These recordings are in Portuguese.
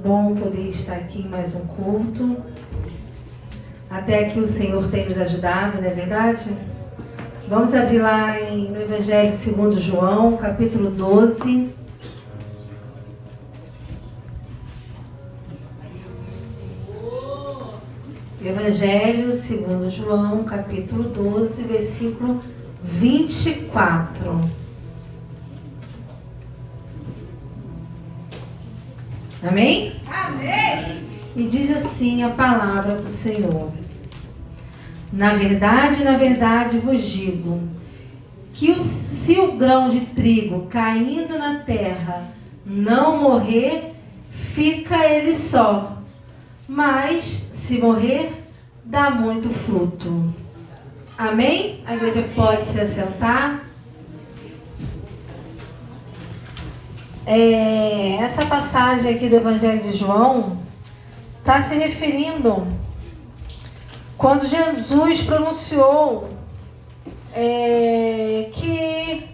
bom poder estar aqui em mais um culto. Até aqui o Senhor tem nos ajudado, não é verdade? Vamos abrir lá no Evangelho segundo João, capítulo 12. Evangelho segundo João, capítulo 12, versículo 24. Amém? Amém! E diz assim a palavra do Senhor: na verdade vos digo, que se o grão de trigo caindo na terra não morrer, fica ele só, mas se morrer, dá muito fruto. Amém? A igreja pode se assentar. Essa passagem aqui do Evangelho de João está se referindo quando Jesus pronunciou que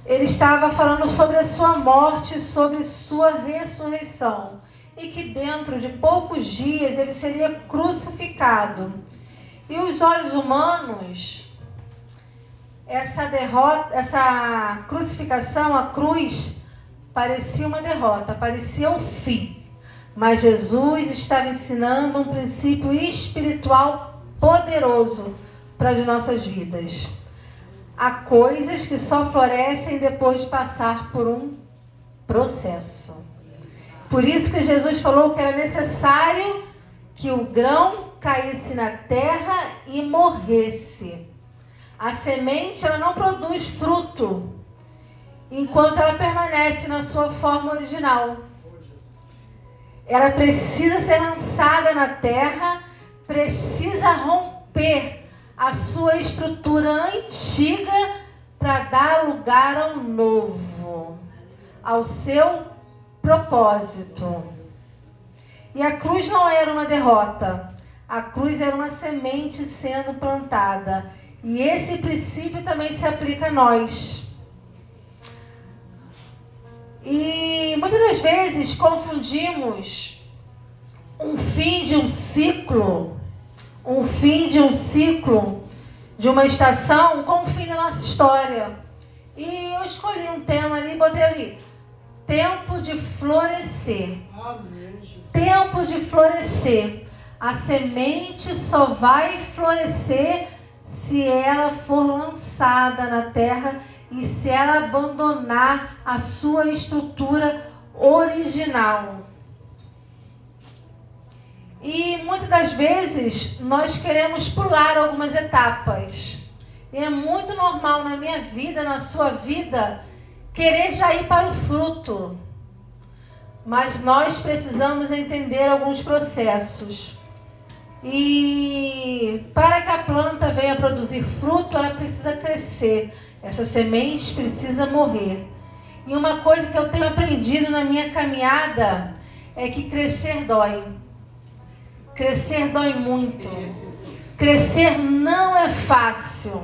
ele estava falando sobre a sua morte, sobre sua ressurreição, e que dentro de poucos dias ele seria crucificado. E os olhos humanos, essa crucificação, a cruz, parecia uma derrota, parecia o fim. Mas Jesus estava ensinando um princípio espiritual poderoso para as nossas vidas. Há coisas que só florescem depois de passar por um processo. Por isso que Jesus falou que era necessário que o grão caísse na terra e morresse. A semente, ela não produz fruto enquanto ela permanece na sua forma original. Ela precisa ser lançada na terra, precisa romper a sua estrutura antiga para dar lugar ao novo, ao seu propósito. E a cruz não era uma derrota, a cruz era uma semente sendo plantada. E esse princípio também se aplica a nós. E muitas das vezes confundimos um fim de um ciclo, de uma estação, com o fim da nossa história. E eu escolhi um tema ali, botei ali: tempo de florescer. Amém, Jesus. Tempo de florescer. A semente só vai florescer se ela for lançada na terra e se ela abandonar a sua estrutura original. E muitas das vezes nós queremos pular algumas etapas. E é muito normal na minha vida, na sua vida, querer já ir para o fruto. Mas nós precisamos entender alguns processos. E para que a planta venha produzir fruto, ela precisa crescer. Essa semente precisa morrer. E uma coisa que eu tenho aprendido na minha caminhada é que crescer dói. Crescer dói muito. Crescer não é fácil.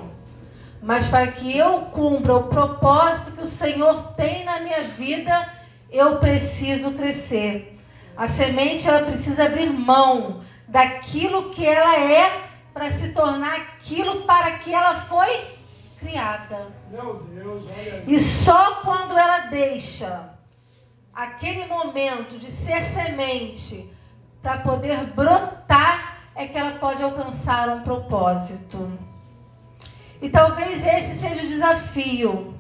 Mas para que eu cumpra o propósito que o Senhor tem na minha vida, eu preciso crescer. A semente, ela precisa abrir mão daquilo que ela é para se tornar aquilo para que ela foi criada. Meu Deus, olha aí. E só quando ela deixa aquele momento de ser semente para poder brotar é que ela pode alcançar um propósito. E talvez esse seja o desafio.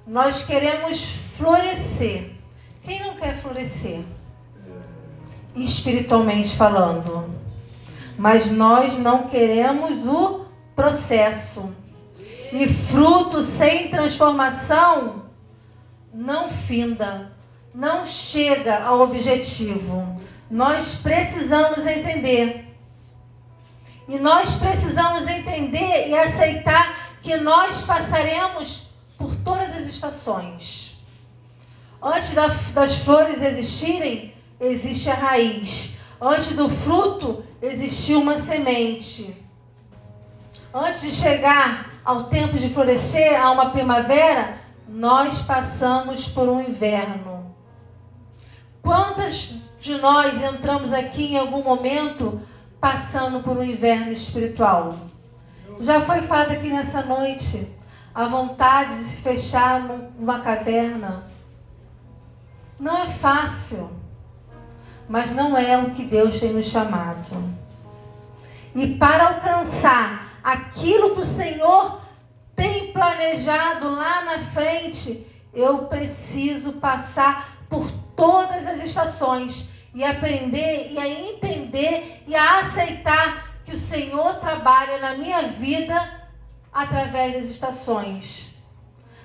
Nós queremos florescer. Quem não quer florescer? Espiritualmente falando. Mas nós não queremos o processo. E fruto sem transformação não finda, não chega ao objetivo. Nós precisamos entender. E nós precisamos entender e aceitar que nós passaremos por todas as estações. Antes das flores existirem, existe a raiz. Antes do fruto, existiu uma semente. Antes de chegar ao tempo de florescer, a uma primavera, nós passamos por um inverno. Quantas de nós entramos aqui em algum momento passando por um inverno espiritual? Já foi falado aqui nessa noite a vontade de se fechar numa caverna. Não é fácil, mas não é o que Deus tem nos chamado. E para alcançar aquilo que o Senhor tem planejado lá na frente, eu preciso passar por todas as estações e aprender e a entender e a aceitar que o Senhor trabalha na minha vida através das estações.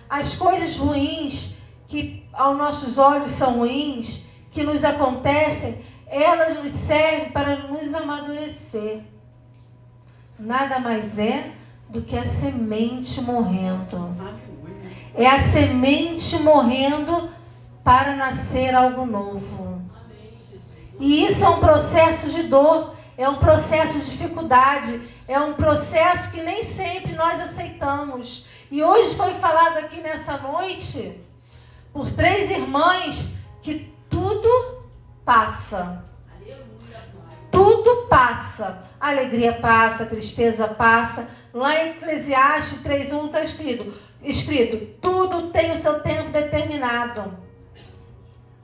As coisas ruins que aos nossos olhos são ruins, que nos acontecem, elas nos servem para nos amadurecer. Nada mais é do que a semente morrendo. É a semente morrendo para nascer algo novo. E isso é um processo de dor, é um processo de dificuldade, é um processo que nem sempre nós aceitamos. E hoje foi falado aqui nessa noite por 3 irmãs que tudo passa. Tudo passa. A alegria passa, a tristeza passa. Lá em Eclesiastes 3:1 está escrito, tudo tem o seu tempo determinado.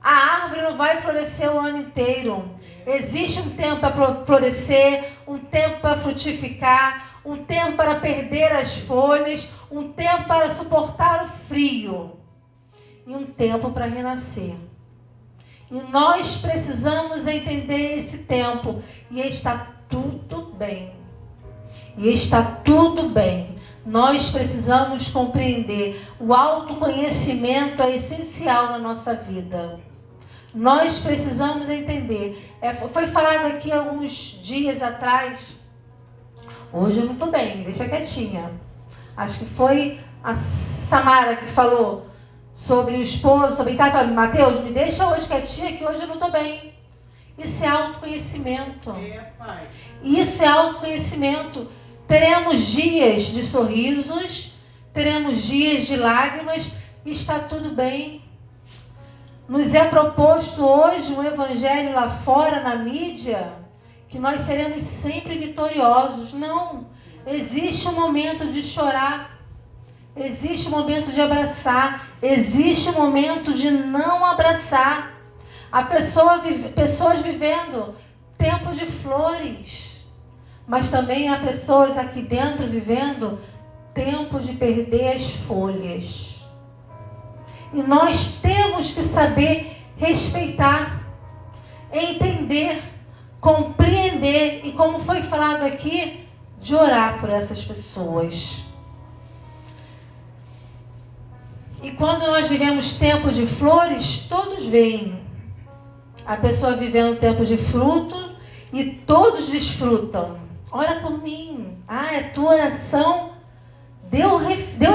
A árvore não vai florescer o ano inteiro. Existe um tempo para florescer, um tempo para frutificar, um tempo para perder as folhas, um tempo para suportar o frio e um tempo para renascer. E nós precisamos entender esse tempo. E está tudo bem. E está tudo bem. Nós precisamos compreender. O autoconhecimento é essencial na nossa vida. Nós precisamos entender. Foi falado aqui alguns dias atrás. Hoje eu não estou bem, me deixa quietinha. Acho que foi a Samara que falou sobre o esposo, sobre casa. Mateus, me deixa hoje quietinha que hoje eu não estou bem. Isso é autoconhecimento. Isso é autoconhecimento. Teremos dias de sorrisos, teremos dias de lágrimas e está tudo bem. Nos é proposto hoje um evangelho lá fora, na mídia, que nós seremos sempre vitoriosos. Não. Existe um momento de chorar. Existe um momento de abraçar. Existe um momento de não abraçar. Há pessoas vivendo tempos de flores. Mas também há pessoas aqui dentro vivendo tempo de perder as folhas. E nós temos que saber respeitar, entender, compreender e, como foi falado aqui, de orar por essas pessoas. E quando nós vivemos tempos de flores, todos veem a pessoa vivendo tempos de fruto e todos desfrutam. Ora por mim. A tua oração deu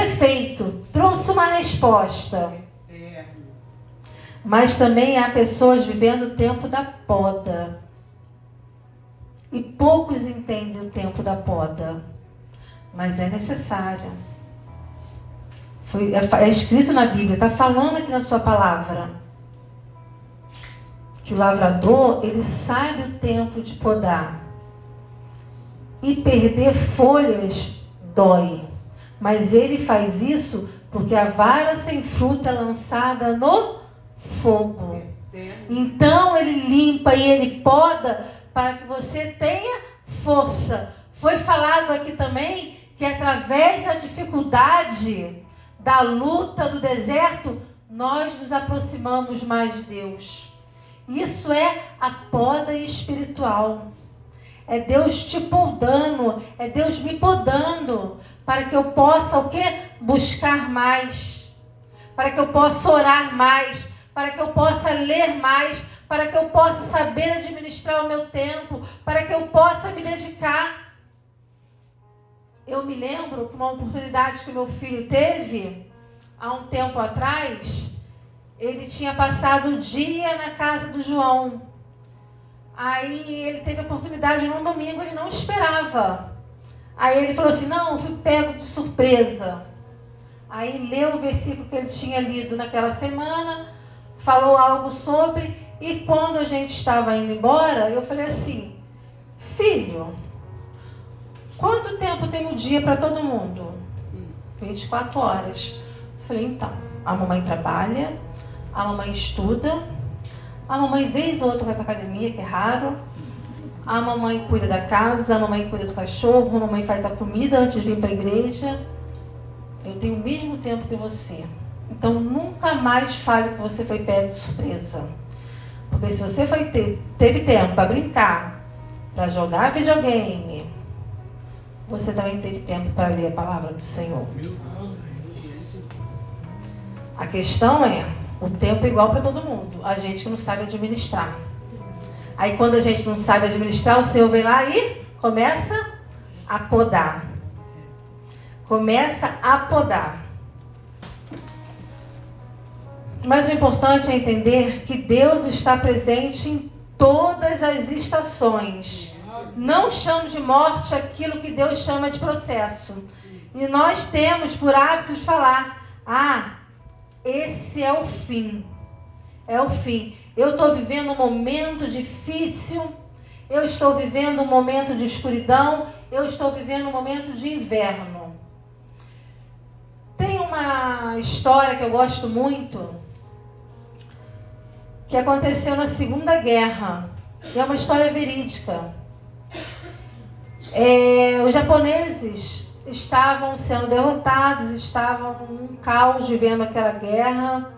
efeito, trouxe uma resposta. Mas também há pessoas vivendo o tempo da poda. E poucos entendem o tempo da poda. Mas é necessário. É escrito na Bíblia, está falando aqui na sua palavra. Que o lavrador, ele sabe o tempo de podar. E perder folhas dói. Mas ele faz isso porque a vara sem fruto é lançada no fogo. Então ele limpa e ele poda para que você tenha força. Foi falado aqui também que através da dificuldade, da luta, do deserto, nós nos aproximamos mais de Deus. Isso é a poda espiritual. É Deus te podando, é Deus me podando, para que eu possa o quê? Buscar mais, para que eu possa orar mais, para que eu possa ler mais, para que eu possa saber administrar o meu tempo, para que eu possa me dedicar. Eu me lembro que uma oportunidade que meu filho teve, há um tempo atrás, ele tinha passado o dia na casa do João. Aí ele teve a oportunidade num domingo, ele não esperava. Aí ele falou assim, não, eu fui pego de surpresa. Aí leu o versículo que ele tinha lido naquela semana, falou algo sobre, E quando a gente estava indo embora, eu falei assim, filho, quanto tempo tem o dia para todo mundo? 24 horas. Falei, então, a mamãe trabalha, a mamãe estuda, a mamãe vez ou outra vai para academia, que é raro, a mamãe cuida da casa, a mamãe cuida do cachorro, a mamãe faz a comida antes de vir para a igreja. Eu tenho o mesmo tempo que você. Então, nunca mais fale que você foi pego de surpresa. Porque se você teve tempo para brincar, para jogar videogame, você também teve tempo para ler a palavra do Senhor. A questão é, o tempo é igual para todo mundo. A gente não sabe administrar. Aí quando a gente não sabe administrar, o Senhor vem lá e começa a podar. Começa a podar. Mas o importante é entender que Deus está presente em todas as estações. Não chame de morte aquilo que Deus chama de processo. E nós temos por hábito de falar, esse é o fim. É o fim. Eu estou vivendo um momento difícil. Eu estou vivendo um momento de escuridão. Eu estou vivendo um momento de inverno. Tem uma história que eu gosto muito, que aconteceu na Segunda Guerra. E é uma história verídica. Os japoneses estavam sendo derrotados, estavam num caos vivendo aquela guerra.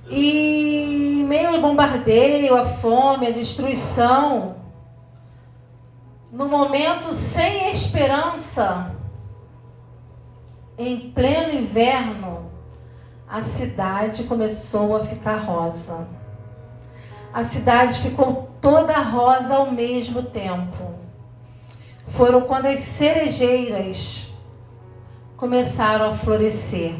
E meio ao bombardeio, a fome, a destruição, no momento sem esperança, em pleno inverno, a cidade começou a ficar rosa. A cidade ficou toda rosa ao mesmo tempo. Foram quando as cerejeiras começaram a florescer.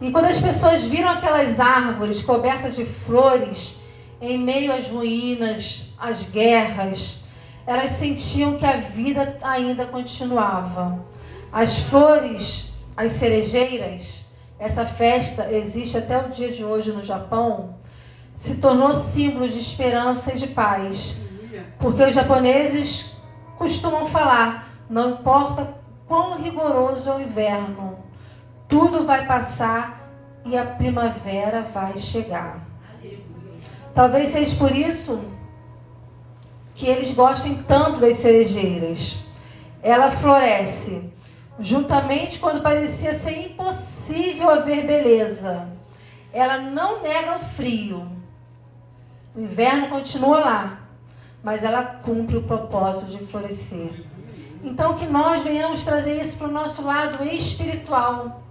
E quando as pessoas viram aquelas árvores cobertas de flores, em meio às ruínas, às guerras, elas sentiam que a vida ainda continuava. As flores, as cerejeiras, essa festa existe até o dia de hoje no Japão, se tornou símbolo de esperança e de paz. Porque os japoneses costumam falar, não importa quão rigoroso é o inverno, tudo vai passar e a primavera vai chegar. Talvez seja por isso que eles gostem tanto das cerejeiras. Ela floresce juntamente quando parecia ser impossível haver beleza. Ela não nega o frio. O inverno continua lá, mas ela cumpre o propósito de florescer. Então que nós venhamos trazer isso para o nosso lado espiritual.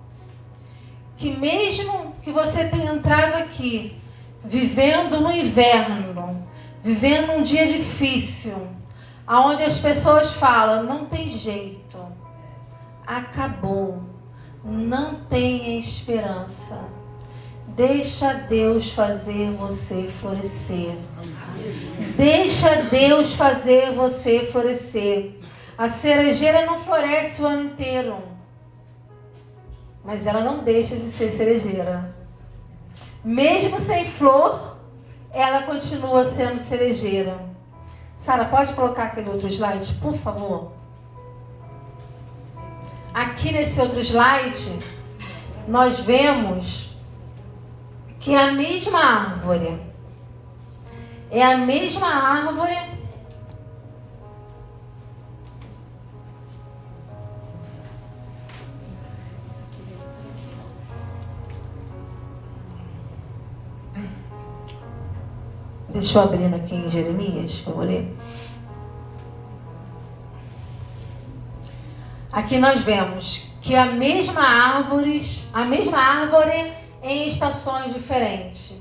Que mesmo que você tenha entrado aqui, vivendo no inverno, vivendo um dia difícil, onde as pessoas falam, não tem jeito, acabou, não tem esperança. Deixa Deus fazer você florescer. Deixa Deus fazer você florescer. A cerejeira não floresce o ano inteiro, mas ela não deixa de ser cerejeira. Mesmo sem flor, ela continua sendo cerejeira. Sara, pode colocar aquele outro slide, por favor? Aqui nesse outro slide, nós vemos que é a mesma árvore. É a mesma árvore. Deixa eu abrir aqui em Jeremias, que eu vou ler. Aqui nós vemos que a mesma árvore em estações diferentes.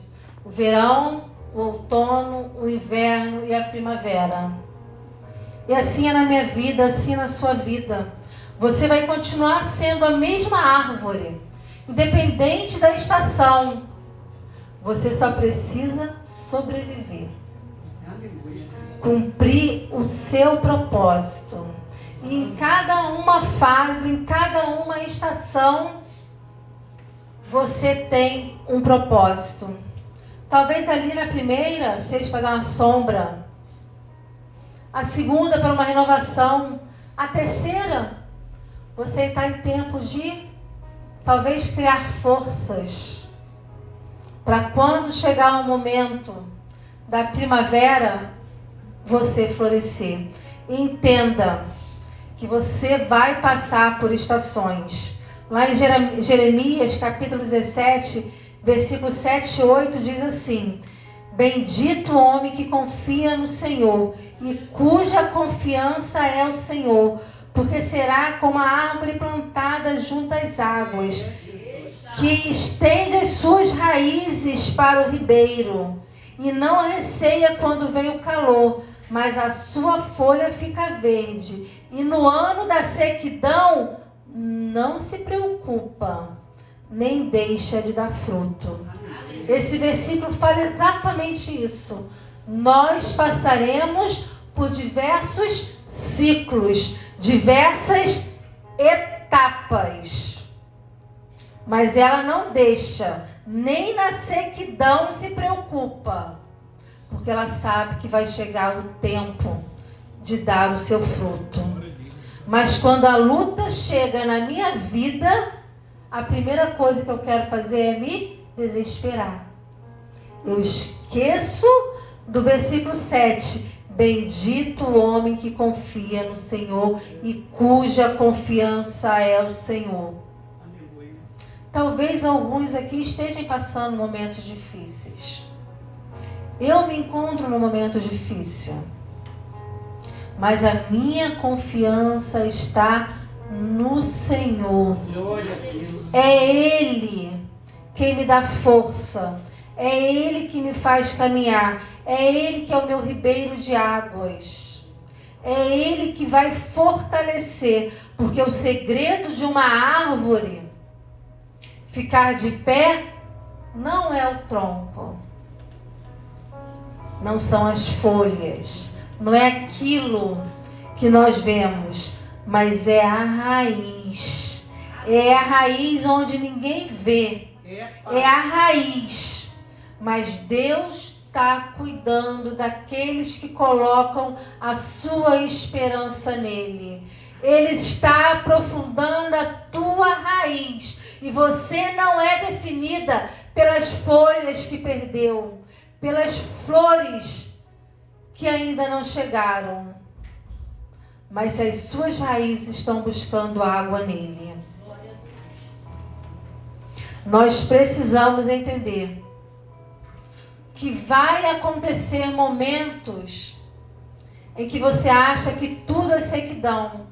O verão, o outono, o inverno e a primavera. E assim é na minha vida, assim é na sua vida. Você vai continuar sendo a mesma árvore, independente da estação. Você só precisa sobreviver. Cumprir o seu propósito. E em cada uma fase, em cada uma estação, você tem um propósito. Talvez ali na primeira seja para dar uma sombra. A segunda para uma renovação. A terceira, você está em tempo de talvez criar forças para quando chegar o momento da primavera, você florescer. Entenda que você vai passar por estações. Lá em Jeremias, capítulo 17, versículos 7 e 8, diz assim: bendito o homem que confia no Senhor e cuja confiança é o Senhor, porque será como a árvore plantada junto às águas, que estende as suas raízes para o ribeiro, e não receia quando vem o calor, mas a sua folha fica verde, e no ano da sequidão não se preocupa, nem deixa de dar fruto. Esse versículo fala exatamente isso. Nós passaremos por diversos ciclos, diversas etapas, mas ela não deixa, nem na sequidão se preocupa, porque ela sabe que vai chegar o tempo de dar o seu fruto. Mas quando a luta chega na minha vida, a primeira coisa que eu quero fazer é me desesperar. Eu esqueço do versículo 7. Bendito o homem que confia no Senhor e cuja confiança é o Senhor. Talvez alguns aqui estejam passando momentos difíceis. Eu me encontro num momento difícil, mas a minha confiança está no Senhor. É Ele quem me dá força, é Ele que me faz caminhar, é Ele que é o meu ribeiro de águas, é Ele que vai fortalecer, porque o segredo de uma árvore ficar de pé não é o tronco, não são as folhas, não é aquilo que nós vemos, mas é a raiz. É a raiz onde ninguém vê. É a raiz. Mas Deus está cuidando daqueles que colocam a sua esperança nele. Ele está aprofundando a tua raiz. E você não é definida pelas folhas que perdeu, pelas flores que ainda não chegaram. Mas se as suas raízes estão buscando água nele, nós precisamos entender que vai acontecer momentos em que você acha que tudo é sequidão.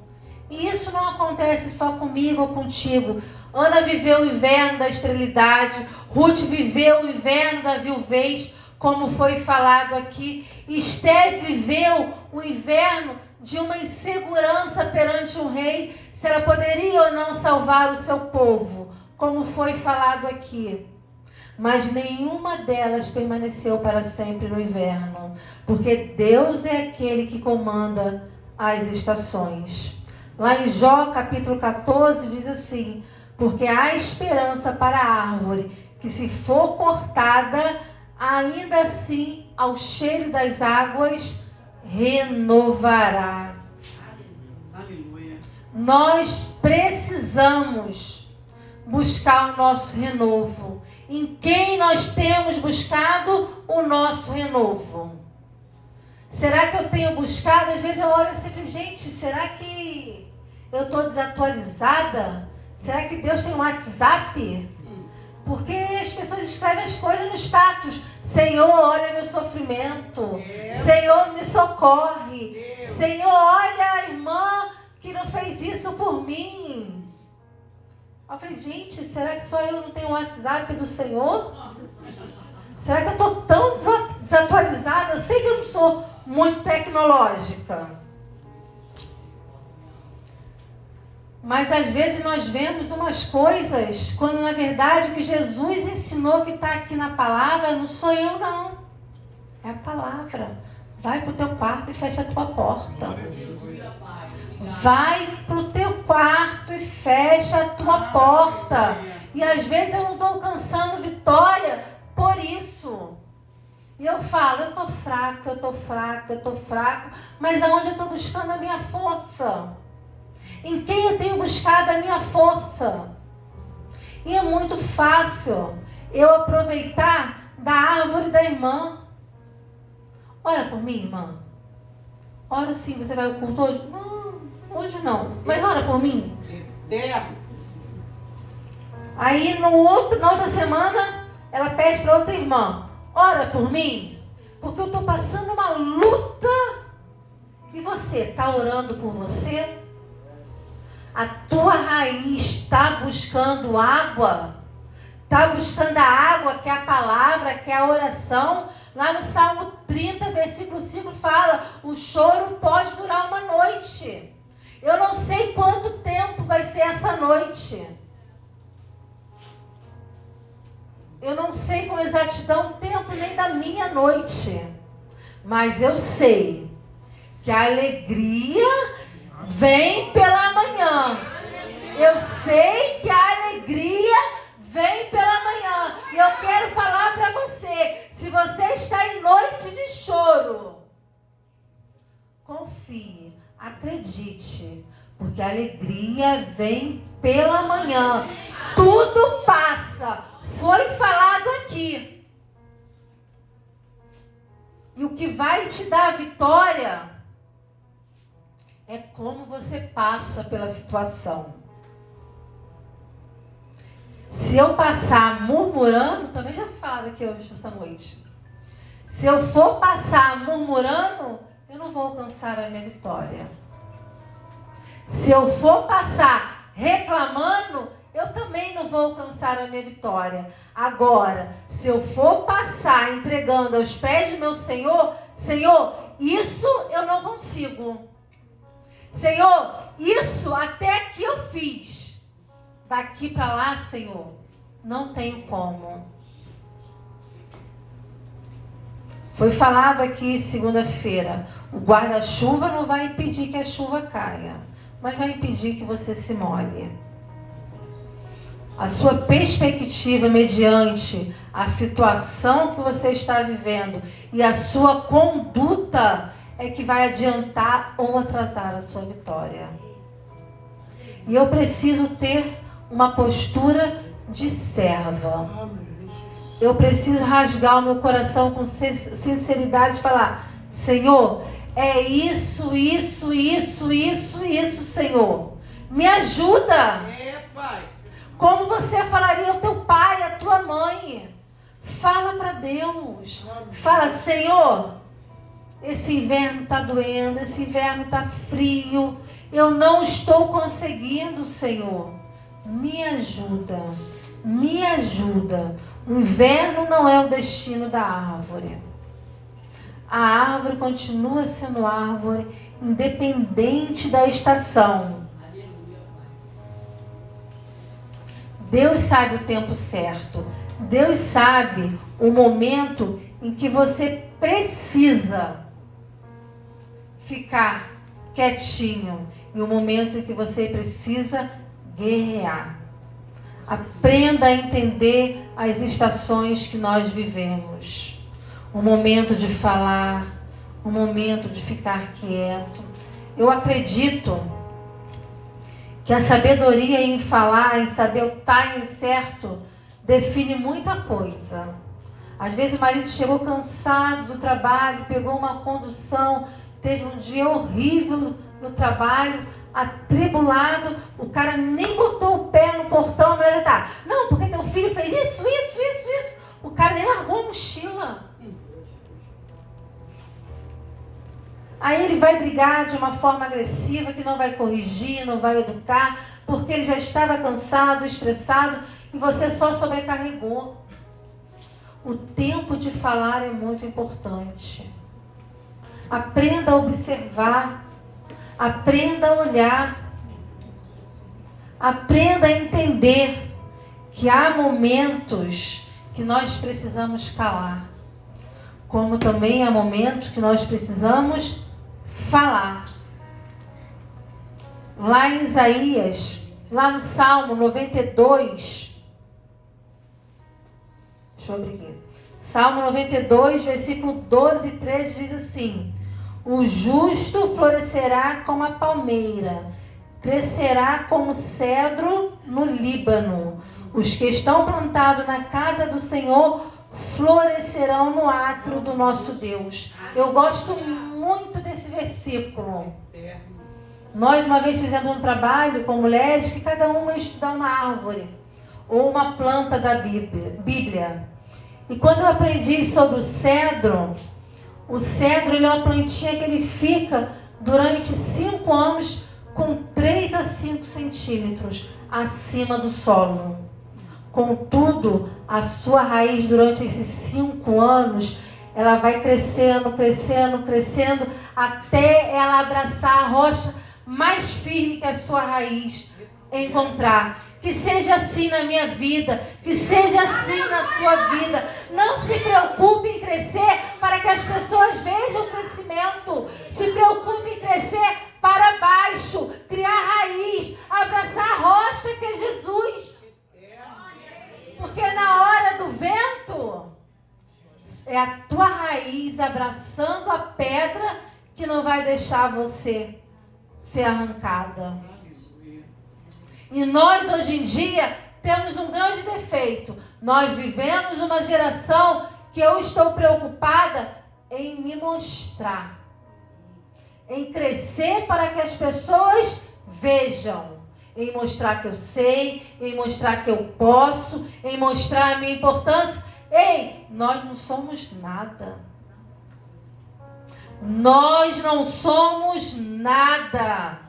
E isso não acontece só comigo ou contigo. Ana viveu o inverno da esterilidade, Ruth viveu o inverno da viuvez, como foi falado aqui. Esther viveu o inverno de uma insegurança perante um rei, se ela poderia ou não salvar o seu povo, como foi falado aqui. Mas nenhuma delas permaneceu para sempre no inverno, porque Deus é aquele que comanda as estações. Lá em Jó, capítulo 14, diz assim: porque há esperança para a árvore, que se for cortada, ainda assim, ao cheiro das águas, renovará. Aleluia. Nós precisamos buscar o nosso renovo. Em quem nós temos buscado o nosso renovo? Será que eu tenho buscado? Às vezes eu olho assim e falo, gente, será que eu estou desatualizada? Será que Deus tem um WhatsApp? Porque as pessoas escrevem as coisas no status. Senhor, olha meu sofrimento. Senhor, me socorre. Senhor, olha a irmã que não fez isso por mim. Eu falei, gente, será que só eu não tenho o WhatsApp do Senhor? Será que eu estou tão desatualizada? Eu sei que eu não sou muito tecnológica. Mas às vezes nós vemos umas coisas, quando na verdade o que Jesus ensinou que está aqui na palavra, não sou eu não. É a palavra. Vai para o teu quarto e fecha a tua porta. Vai para o teu quarto e fecha a tua porta. E às vezes eu não estou alcançando vitória por isso. E eu falo, eu tô fraco, eu tô fraco, eu tô fraco, mas aonde eu estou buscando a minha força? Em quem eu tenho buscado a minha força? E é muito fácil eu aproveitar da árvore da irmã. Ora por mim, irmã. Ora sim, você vai ao culto hoje? Não, hoje não. Mas ora por mim. Aí na outra semana, ela pede para outra irmã. Ora por mim. Porque eu estou passando uma luta. E você, está orando por você? A tua raiz está buscando água? Está buscando a água, que é a palavra, que é a oração? Lá no Salmo 30, versículo 5 fala, o choro pode durar uma noite. Eu não sei quanto tempo vai ser essa noite. Eu não sei com exatidão o tempo nem da minha noite. Mas eu sei que a alegria vem pela manhã. Eu sei que a alegria vem pela manhã. E eu quero falar para você, se você está em noite de choro, confie, acredite, porque a alegria vem pela manhã. Tudo passa. Foi falado aqui. E o que vai te dar a vitória é como você passa pela situação. Se eu passar murmurando, também já fui falado aqui hoje, essa noite. Se eu for passar murmurando, eu não vou alcançar a minha vitória. Se eu for passar reclamando, eu também não vou alcançar a minha vitória. Agora, se eu for passar entregando aos pés do meu Senhor, Senhor, isso eu não consigo. Senhor, isso até aqui eu fiz. Daqui para lá, Senhor, não tenho como. Foi falado aqui segunda-feira, o guarda-chuva não vai impedir que a chuva caia, mas vai impedir que você se molhe. A sua perspectiva mediante a situação que você está vivendo e a sua conduta é que vai adiantar ou atrasar a sua vitória. E eu preciso ter uma postura de serva. Eu preciso rasgar o meu coração com sinceridade e falar, Senhor, é isso, Senhor. Me ajuda. Como você falaria ao teu pai, à tua mãe. Fala para Deus. Fala, Senhor, esse inverno está doendo, esse inverno está frio. Eu não estou conseguindo, Senhor. Me ajuda. Me ajuda. O inverno não é o destino da árvore. A árvore continua sendo árvore, independente da estação. Deus sabe o tempo certo. Deus sabe o momento em que você precisa ficar quietinho e o momento em que você precisa guerrear. Aprenda a entender as estações que nós vivemos. Um momento de falar, um momento de ficar quieto. Eu acredito que a sabedoria em falar, em saber o timing certo, define muita coisa. Às vezes o marido chegou cansado do trabalho, pegou uma condução, teve um dia horrível no trabalho, atribulado, o cara nem botou o pé no portão, a mulher tá, não, porque teu filho fez isso. O cara nem largou a mochila. Aí ele vai brigar de uma forma agressiva, que não vai corrigir, não vai educar, porque ele já estava cansado, estressado, e você só sobrecarregou. O tempo de falar é muito importante. Aprenda a observar, aprenda a olhar, aprenda a entender que há momentos que nós precisamos calar, como também há momentos que nós precisamos falar. Lá em Isaías, lá no Salmo 92, deixa eu abrir aqui. Salmo 92, versículo 12 e 13 diz assim: o justo florescerá como a palmeira, crescerá como cedro no Líbano. Os que estão plantados na casa do Senhor florescerão no átrio do nosso Deus. Eu gosto muito desse versículo. Nós uma vez fizemos um trabalho com mulheres que cada uma ia estudar uma árvore ou uma planta da Bíblia. E quando eu aprendi sobre o cedro ele é uma plantinha que ele fica durante 5 anos com 3 a 5 centímetros acima do solo. Contudo, a sua raiz durante esses 5 anos, ela vai crescendo, crescendo, crescendo, até ela abraçar a rocha mais firme que a sua raiz encontrar. Que seja assim na minha vida, que seja assim na sua vida. Não se preocupe em crescer para que as pessoas vejam o crescimento. Se preocupe em crescer para baixo, criar raiz, abraçar a rocha que é Jesus. Porque na hora do vento, é a tua raiz abraçando a pedra que não vai deixar você ser arrancada. E nós hoje em dia temos um grande defeito. Nós vivemos uma geração que eu estou preocupada em me mostrar, em crescer para que as pessoas vejam, em mostrar que eu sei, em mostrar que eu posso, em mostrar a minha importância. Ei, nós não somos nada. Nós não somos nada.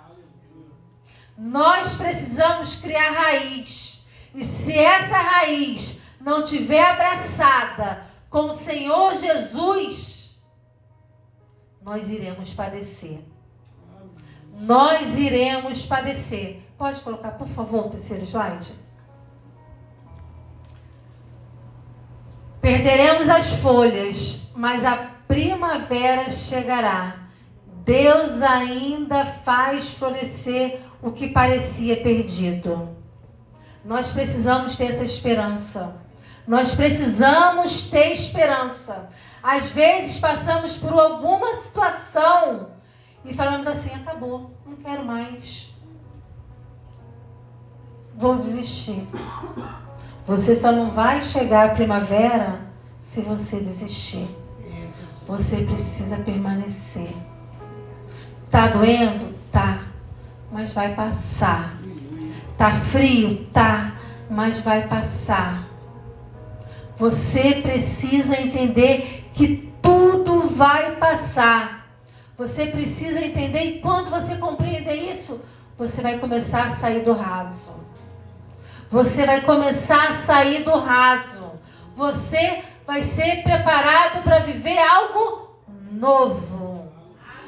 Nós precisamos criar raiz. E se essa raiz não tiver abraçada com o Senhor Jesus, nós iremos padecer. Nós iremos padecer. Pode colocar, por favor, o terceiro slide? Perderemos as folhas, mas a primavera chegará. Deus ainda faz florescer o que parecia perdido. Nós precisamos ter essa esperança. Nós precisamos ter esperança. Às vezes passamos por alguma situação e falamos assim: acabou, não quero mais. Vou desistir. Você só não vai chegar à primavera se você desistir. Você precisa permanecer. Tá doendo? Tá. Mas vai passar. Tá frio? Tá. Mas vai passar. Você precisa entender que tudo vai passar. Você precisa entender, e quando você compreender isso, você vai começar a sair do raso. Você vai começar a sair do raso. Você vai ser preparado para viver algo novo.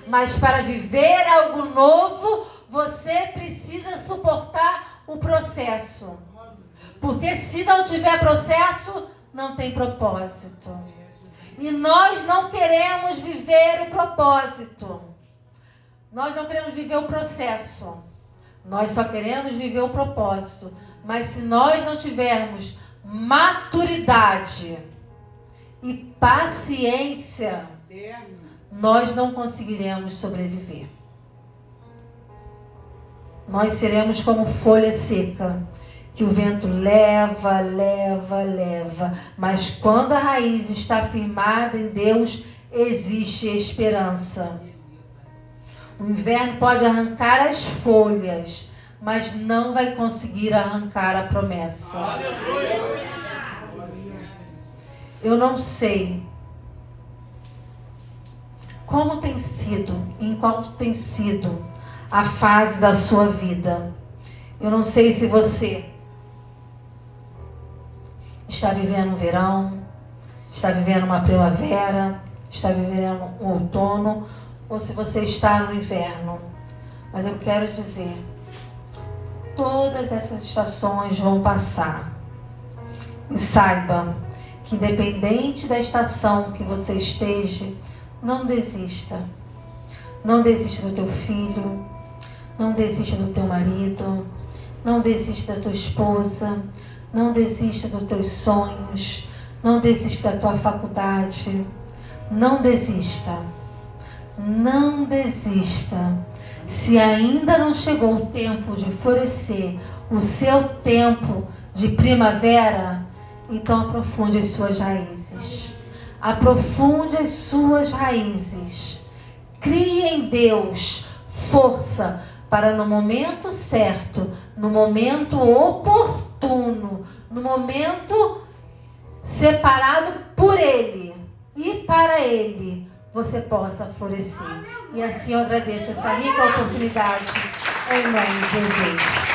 Mas para viver algo novo, você precisa suportar o processo. Porque se não tiver processo, não tem propósito. E nós não queremos viver o propósito. Nós não queremos viver o processo. Nós só queremos viver o propósito. Mas se nós não tivermos maturidade e paciência, nós não conseguiremos sobreviver. Nós seremos como folha seca, que o vento leva, leva, leva. Mas quando a raiz está firmada em Deus, existe esperança. O inverno pode arrancar as folhas, mas não vai conseguir arrancar a promessa. Eu não sei como tem sido, em qual tem sido a fase da sua vida. Eu não sei se você está vivendo um verão, está vivendo uma primavera, está vivendo um outono, ou se você está no inverno. Mas eu quero dizer, todas essas estações vão passar. E saiba que independente da estação que você esteja, não desista. Não desista do teu filho, não desista do teu marido, não desista da tua esposa, não desista dos teus sonhos, Não desista da tua faculdade. Não desista. Não desista. Se ainda não chegou o tempo de florescer, o seu tempo de primavera, então aprofunde as suas raízes. Aprofunde as suas raízes. Crie em Deus força para no momento certo, no momento oportuno, no momento separado por Ele e para Ele, você possa florescer. E assim eu agradeço essa rica oportunidade, em nome de Jesus.